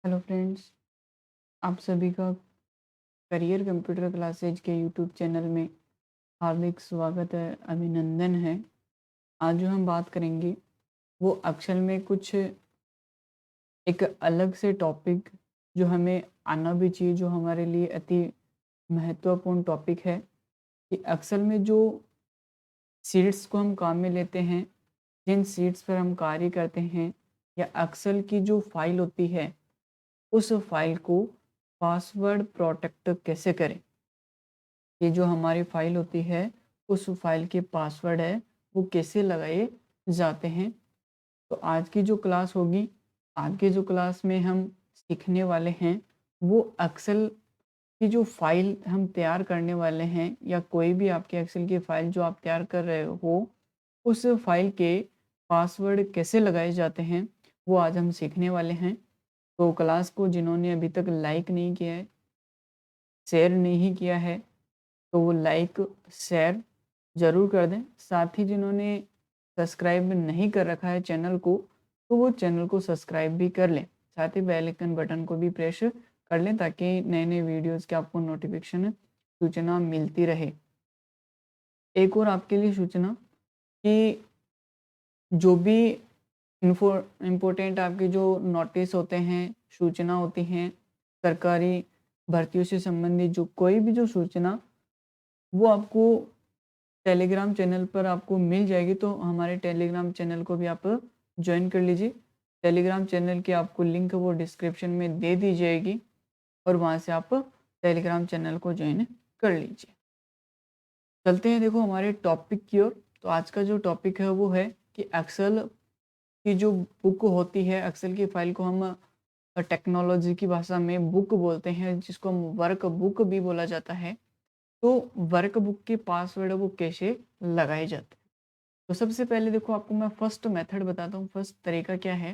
Hello friends, आप सभी का करियर कंप्यूटर क्लासेज के यूट्यूब चैनल में हार्दिक स्वागत है, अभिनंदन है। आज जो हम बात करेंगे वो अक्सर में कुछ एक अलग से टॉपिक जो हमें आना भी चाहिए, जो हमारे लिए अति महत्वपूर्ण टॉपिक है कि अक्सर में जो सीट्स को हम काम में लेते हैं, जिन सीट्स पर हम कार्य करते हैं या अक्सर की जो फाइल होती है, उस फाइल को पासवर्ड प्रोटेक्ट कैसे करें। ये जो हमारी फाइल होती है, उस फाइल के पासवर्ड है वो कैसे लगाए जाते हैं। तो आज की जो क्लास होगी, आज के जो क्लास में हम सीखने वाले हैं वो एक्सेल की जो फाइल हम तैयार करने वाले हैं, या कोई भी आपके एक्सेल की फाइल जो आप तैयार कर रहे हो, उस फाइल के पासवर्ड कैसे लगाए जाते हैं वो आज हम सीखने वाले हैं। तो क्लास को जिन्होंने अभी तक लाइक नहीं किया है, शेयर नहीं किया है, तो वो लाइक शेयर ज़रूर कर दें। साथ ही जिन्होंने सब्सक्राइब नहीं कर रखा है चैनल को, तो वो चैनल को सब्सक्राइब भी कर लें। साथ ही बेल आइकन बटन को भी प्रेस कर लें ताकि नए नए वीडियोज़ की आपको नोटिफिकेशन सूचना मिलती रहे। एक और आपके लिए सूचना कि जो भी इम्पोर्टेंट आपके जो नोटिस होते हैं, सूचना होती हैं, सरकारी भर्तियों से संबंधित जो कोई भी जो सूचना, वो आपको टेलीग्राम चैनल पर आपको मिल जाएगी। तो हमारे टेलीग्राम चैनल को भी आप ज्वाइन कर लीजिए। टेलीग्राम चैनल की आपको लिंक वो डिस्क्रिप्शन में दे दी जाएगी और वहाँ से आप टेलीग्राम चैनल को ज्वाइन कर लीजिए। चलते हैं देखो हमारे टॉपिक की ओर। तो आज का जो टॉपिक है वो है कि एक्सेल की जो बुक होती है, एक्सेल की फाइल को हम टेक्नोलॉजी की भाषा में बुक बोलते हैं, जिसको हम वर्क बुक भी बोला जाता है। तो वर्क बुक के पासवर्ड वो कैसे लगाए जाते हैं। तो सबसे पहले देखो आपको मैं फर्स्ट मेथड बताता हूँ, फर्स्ट तरीका क्या है।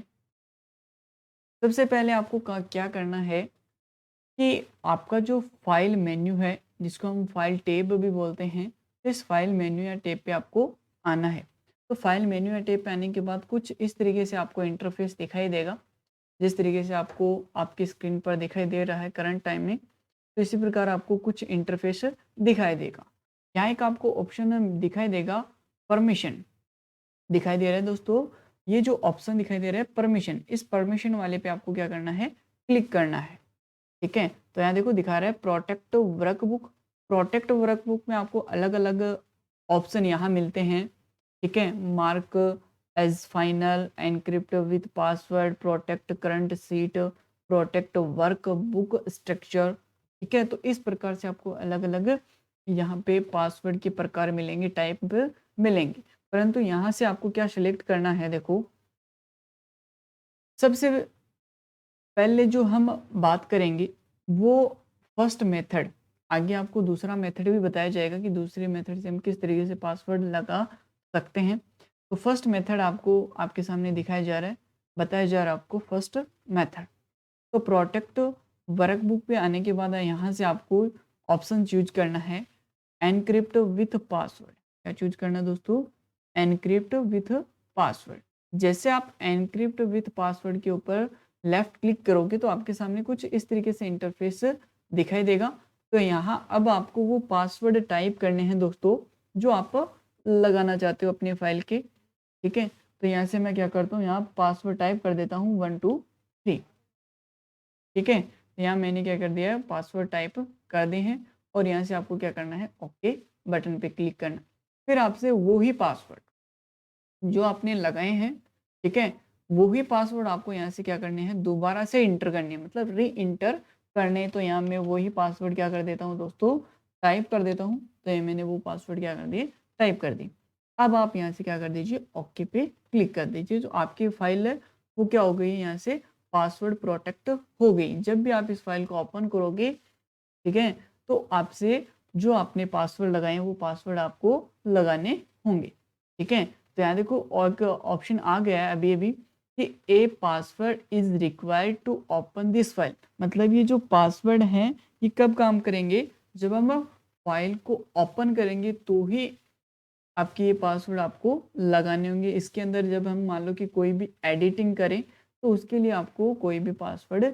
सबसे पहले आपको क्या करना है कि आपका जो फाइल मेन्यू है, जिसको हम फाइल टैब भी बोलते हैं, इस फाइल मेन्यू या टैब पे आपको आना है। तो फाइल मेन्यू या टैब पे आने के बाद कुछ इस तरीके से आपको इंटरफेस दिखाई देगा, जिस तरीके से आपको आपकी स्क्रीन पर दिखाई दे रहा है करंट टाइम में। तो इसी प्रकार आपको कुछ इंटरफेस दिखाई देगा। यहाँ एक आपको ऑप्शन दिखाई देगा, परमिशन दिखाई दे रहा है दोस्तों। ये जो ऑप्शन दिखाई दे रहा है परमिशन, इस परमिशन वाले पे आपको क्या करना है, क्लिक करना है। ठीक है, तो यहाँ देखो दिखा रहा है प्रोटेक्ट वर्कबुक। प्रोटेक्ट वर्कबुक में आपको अलग अलग ऑप्शन यहाँ मिलते हैं। ठीक है, mark as final, encrypt with password, protect current sheet, protect workbook structure. ठीक है, तो इस प्रकार से आपको अलग अलग यहाँ पे पासवर्ड के प्रकार मिलेंगे, टाइप मिलेंगे। परंतु यहाँ से आपको क्या सिलेक्ट करना है, देखो सबसे पहले जो हम बात करेंगे वो फर्स्ट मेथड। आगे आपको दूसरा मेथड भी बताया जाएगा कि दूसरे मेथड से हम किस तरीके से पासवर्ड लगा सकते हैं। तो फर्स्ट मेथड आपको आपके सामने दिखाया जा रहा है, बताया जा रहा है आपको फर्स्ट मेथड। तो प्रोटेक्ट वर्कबुक पे आने के बाद यहाँ से आपको ऑप्शन चूज करना है, एनक्रिप्ट विथ पासवर्ड। क्या चूज करना दोस्तों, एनक्रिप्ट विथ पासवर्ड। जैसे आप एनक्रिप्ट विथ पासवर्ड के ऊपर लेफ्ट क्लिक करोगे तो आपके सामने कुछ इस तरीके से इंटरफेस दिखाई देगा। तो यहाँ अब आपको वो पासवर्ड टाइप करने हैं दोस्तों, जो आप लगाना चाहते हो अपनी फाइल के। ठीक है, तो यहाँ से मैं क्या करता हूँ, यहाँ पासवर्ड टाइप कर देता हूँ 123। ठीक है, यहाँ मैंने क्या कर दिया है, पासवर्ड टाइप कर दिए हैं। और यहाँ से आपको क्या करना है, ओके बटन पे क्लिक करना। फिर आपसे वो ही पासवर्ड जो आपने लगाए हैं, ठीक है, वो ही पासवर्ड आपको यहाँ से क्या करने हैं, दोबारा से इंटर करने हैं, मतलब री इंटर करने। तो यहाँ मैं वही पासवर्ड क्या कर देता हूँ दोस्तों, टाइप कर देता हूँ। तो ये मैंने वो पासवर्ड क्या कर दिए, टाइप कर दी। अब आप यहाँ से क्या कर दीजिए, ओके पे क्लिक कर दीजिए। जो आपकी फाइल है वो क्या हो गई, यहाँ से पासवर्ड प्रोटेक्ट हो गई। जब भी आप इस फाइल को ओपन करोगे, ठीक है, तो आपसे जो आपने पासवर्ड लगाए हैं वो पासवर्ड आपको लगाने होंगे। ठीक है, तो यहाँ देखो और ऑप्शन आ गया है अभी अभी कि a password is required to open this file. मतलब ये जो पासवर्ड हैं ये कब काम करेंगे, जब हम फाइल को ओपन करेंगे तो ही आपके ये पासवर्ड आपको लगाने होंगे। इसके अंदर जब हम मान लो कि कोई भी एडिटिंग करें तो उसके लिए आपको कोई भी पासवर्ड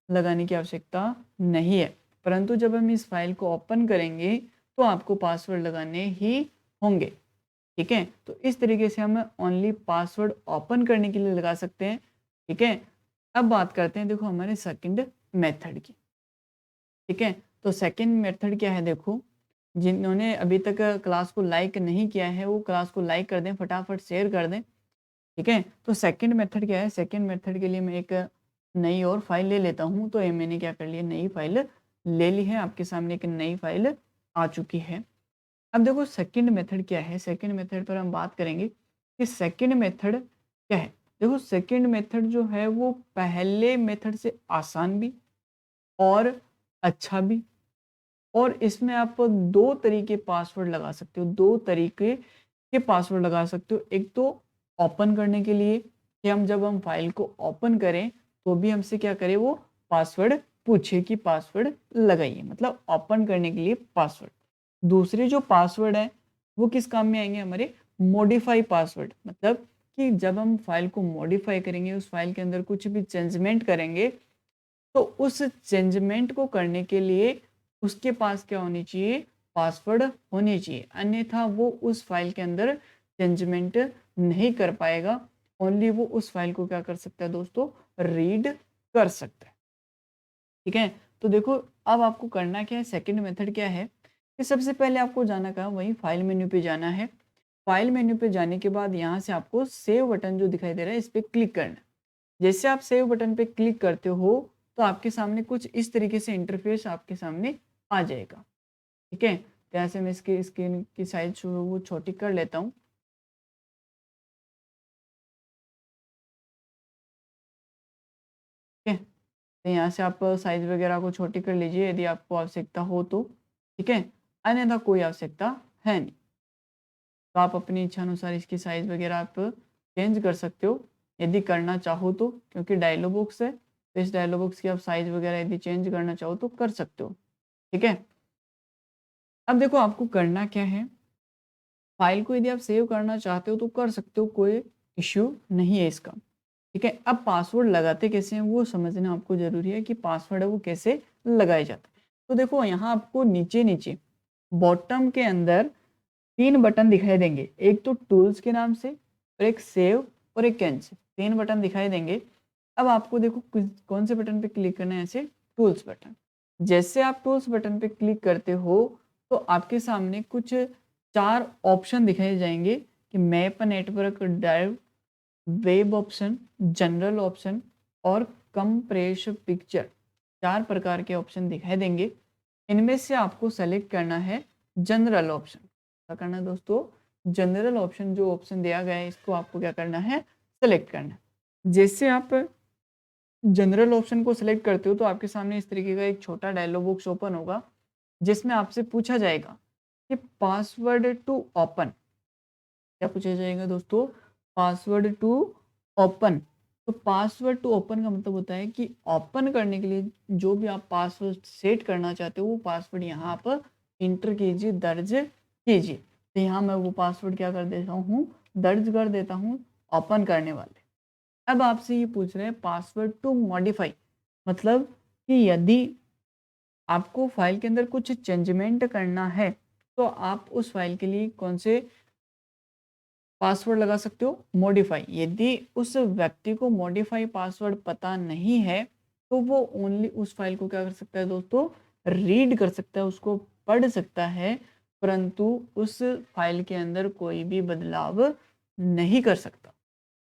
लगाने की आवश्यकता नहीं है, परंतु जब हम इस फाइल को ओपन करेंगे तो आपको पासवर्ड लगाने ही होंगे। ठीक है, तो इस तरीके से हम ओनली पासवर्ड ओपन करने के लिए लगा सकते हैं। ठीक है, अब बात करते हैं देखो हमारे सेकंड मेथड की। ठीक है, तो सेकंड मेथड क्या है, देखो जिन्होंने अभी तक क्लास को लाइक नहीं किया है वो क्लास को लाइक कर दें, फटाफट शेयर कर दें। ठीक है, तो सेकंड मेथड क्या है, सेकंड मेथड के लिए मैं एक नई और फाइल ले लेता हूँ। तो ये मैंने क्या कर लिया, नई फाइल ले ली है, आपके सामने एक नई फाइल आ चुकी है। अब देखो सेकंड मेथड क्या है, सेकंड मेथड पर हम बात करेंगे कि सेकंड मेथड क्या है। देखो सेकंड मेथड जो है वो पहले मेथड से आसान भी और अच्छा भी, और इसमें आप दो तरीके पासवर्ड लगा सकते हो, दो तरीके के पासवर्ड लगा सकते हो। एक तो ओपन करने के लिए कि हम जब हम फाइल को ओपन करें तो भी हमसे क्या करे, वो पासवर्ड पूछे कि पासवर्ड लगाइए, मतलब ओपन करने के लिए पासवर्ड। दूसरे जो पासवर्ड है वो किस काम में आएंगे, हमारे मॉडिफाई पासवर्ड, मतलब कि जब हम फाइल को मॉडिफाई करेंगे, उस फाइल के अंदर कुछ भी चेंजमेंट करेंगे, तो उस चेंजमेंट को करने के लिए उसके पास क्या होनी चाहिए, पासवर्ड होनी चाहिए, अन्यथा वो उस फाइल के अंदर चेंजमेंट नहीं कर पाएगा। ओनली वो उस फाइल को क्या कर सकता है दोस्तों, रीड कर सकता है। ठीक है, तो देखो अब आपको करना क्या है, सेकंड मेथड क्या है कि सबसे पहले आपको जाना कहाँ, वही फाइल मेन्यू पे जाना है। फाइल मेन्यू पे जाने के बाद यहाँ से आपको सेव बटन जो दिखाई दे रहा है इस पर क्लिक करना है। जैसे आप सेव बटन पे क्लिक करते हो तो आपके सामने कुछ इस तरीके से इंटरफेस आपके सामने आ जाएगा। ठीक है, तो ऐसे मैं इसकी स्क्रीन की साइज वो छोटी कर लेता हूँ। ठीक है, तो यहाँ से आप साइज वगैरह को छोटी कर लीजिए यदि आपको आवश्यकता हो तो। ठीक है, अन्यथा कोई आवश्यकता है नहीं, तो आप अपनी इच्छा अनुसार इसकी साइज वगैरह आप चेंज कर सकते हो यदि करना चाहो तो, क्योंकि डायलॉग बॉक्स है तो इस डायलॉग बॉक्स की आप साइज वगैरह यदि चेंज करना चाहो तो कर सकते हो। ठीक है, अब देखो आपको करना क्या है, फाइल को यदि आप सेव करना चाहते हो तो कर सकते हो, कोई इश्यू नहीं है इसका। ठीक है, अब पासवर्ड लगाते कैसे हैं वो समझना आपको जरूरी है कि पासवर्ड है वो कैसे लगाए जाते हैं। तो देखो यहाँ आपको नीचे नीचे बॉटम के अंदर तीन बटन दिखाई देंगे, एक तो टूल्स के नाम से और एक सेव और एक कैंसिल, तीन बटन दिखाई देंगे। अब आपको देखो कौन से बटन पे क्लिक करना है, ऐसे टूल्स बटन। जैसे आप टूल्स बटन पे क्लिक करते हो तो आपके सामने कुछ चार ऑप्शन दिखाई जाएंगे कि map network drive, web option, general option और कंप्रेस पिक्चर, चार प्रकार के ऑप्शन दिखाई देंगे। इनमें से आपको सेलेक्ट करना है जनरल ऑप्शन। क्या करना है दोस्तों, जनरल ऑप्शन जो ऑप्शन दिया गया है इसको आपको क्या करना है, सेलेक्ट करना है। जैसे आप जनरल ऑप्शन को सिलेक्ट करते हो तो आपके सामने इस तरीके का एक छोटा डायलॉग बॉक्स ओपन होगा जिसमें आपसे पूछा जाएगा कि पासवर्ड टू ओपन, क्या पूछा जाएगा दोस्तों, पासवर्ड टू ओपन। तो पासवर्ड टू ओपन का मतलब होता है कि ओपन करने के लिए जो भी आप पासवर्ड सेट करना चाहते हो वो पासवर्ड यहाँ पर इंटर कीजिए, दर्ज कीजिए। तो यहाँ मैं वो पासवर्ड क्या कर देता हूँ, दर्ज कर देता हूँ ओपन करने वाले। अब आपसे ये पूछ रहे हैं पासवर्ड टू मॉडिफाई, मतलब कि यदि आपको फाइल के अंदर कुछ चेंजमेंट करना है तो आप उस फाइल के लिए कौन से पासवर्ड लगा सकते हो, मॉडिफाई। यदि उस व्यक्ति को मॉडिफाई पासवर्ड पता नहीं है तो वो ओनली उस फाइल को क्या कर सकता है दोस्तों, रीड कर सकता है, उसको पढ़ सकता है, परंतु उस फाइल के अंदर कोई भी बदलाव नहीं कर सकता।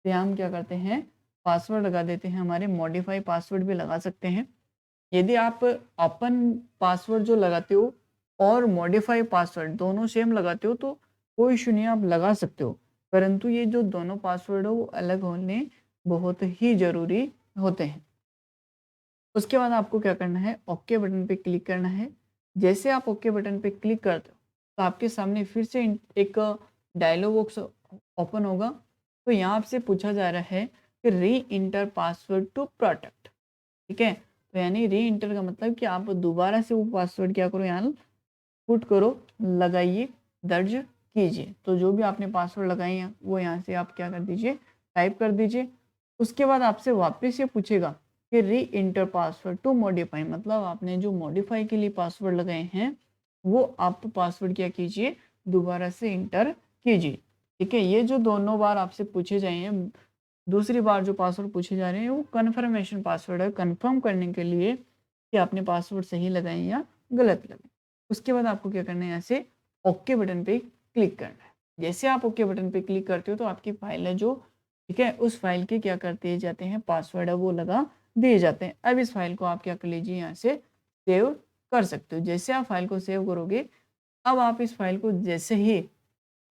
तो हम क्या करते हैं, पासवर्ड लगा देते हैं, हमारे मॉडिफाई पासवर्ड भी लगा सकते हैं। यदि आप ओपन पासवर्ड जो लगाते हो और मॉडिफाई पासवर्ड दोनों सेम लगाते हो तो कोई इशू नहीं, आप लगा सकते हो, परंतु ये जो दोनों पासवर्ड हो वो अलग होने बहुत ही ज़रूरी होते हैं। उसके बाद आपको क्या करना है, ओके बटन पे क्लिक करना है। जैसे आप ओके बटन पे क्लिक करते हो तो आपके सामने फिर से एक डायलॉग बॉक्स ओपन होगा। तो यहाँ आपसे पूछा जा रहा है कि री इंटर पासवर्ड टू प्रोटेक्ट। ठीक है, तो यानी री इंटर का मतलब कि आप दोबारा से वो पासवर्ड क्या करो, यहाँ पुट करो, लगाइए, दर्ज कीजिए। तो जो भी आपने पासवर्ड लगाई है वो यहाँ से आप क्या कर दीजिए, टाइप कर दीजिए। उसके बाद आपसे वापस ये पूछेगा कि री इंटर पासवर्ड टू मॉडिफाई, मतलब आपने जो मॉडिफाई के लिए पासवर्ड लगाए हैं वो आप पासवर्ड क्या कीजिए, दोबारा से इंटर कीजिए। ठीक है, ये जो दोनों बार आपसे पूछे जाए हैं, दूसरी बार जो पासवर्ड पूछे जा रहे हैं वो कन्फर्मेशन पासवर्ड है, कन्फर्म करने के लिए कि आपने पासवर्ड सही लगाए या गलत लगाए। उसके बाद आपको क्या करना है, यहाँ से ओके बटन पे क्लिक करना है। जैसे आप ओके बटन पे क्लिक करते हो तो आपकी फाइल है जो, ठीक है, उस फाइल के क्या करते जाते हैं, पासवर्ड है वो लगा दिए जाते हैं। अब इस फाइल को आप क्या कर लीजिए, यहाँ से सेव कर सकते हो। जैसे आप फाइल को सेव करोगे, अब आप इस फाइल को जैसे ही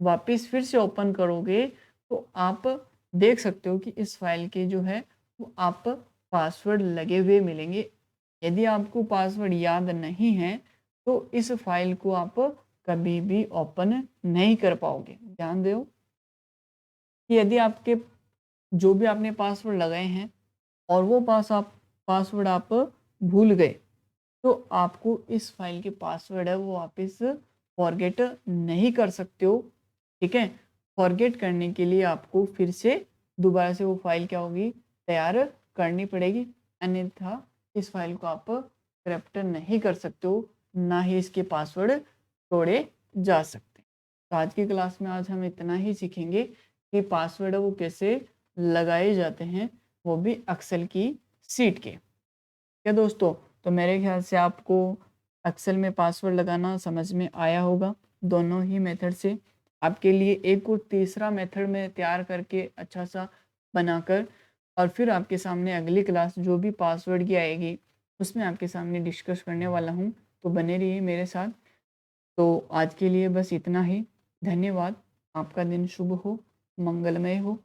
वापस फिर से ओपन करोगे तो आप देख सकते हो कि इस फाइल के जो है वो आप पासवर्ड लगे हुए मिलेंगे। यदि आपको पासवर्ड याद नहीं है तो इस फाइल को आप कभी भी ओपन नहीं कर पाओगे। ध्यान दो कि यदि आपके जो भी आपने पासवर्ड लगाए हैं और वो पासवर्ड आप भूल गए तो आपको इस फाइल के पासवर्ड है वो वापस फॉरगेट नहीं कर सकते हो। ठीक है, फॉरगेट करने के लिए आपको फिर से दोबारा से वो फाइल क्या होगी, तैयार करनी पड़ेगी, अन्यथा इस फाइल को आप करप्ट नहीं कर सकते हो, ना ही इसके पासवर्ड तोड़े जा सकते। तो आज की क्लास में आज हम इतना ही सीखेंगे कि पासवर्ड वो कैसे लगाए जाते हैं, वो भी एक्सेल की सीट के। क्या दोस्तों, तो मेरे ख्याल से आपको एक्सेल में पासवर्ड लगाना समझ में आया होगा। दोनों ही मेथड से आपके लिए एक और तीसरा मेथड में तैयार करके अच्छा सा बनाकर और फिर आपके सामने अगली क्लास जो भी पासवर्ड की आएगी उसमें आपके सामने डिस्कस करने वाला हूँ। तो बने रहिए मेरे साथ। तो आज के लिए बस इतना ही। धन्यवाद। आपका दिन शुभ हो, मंगलमय हो।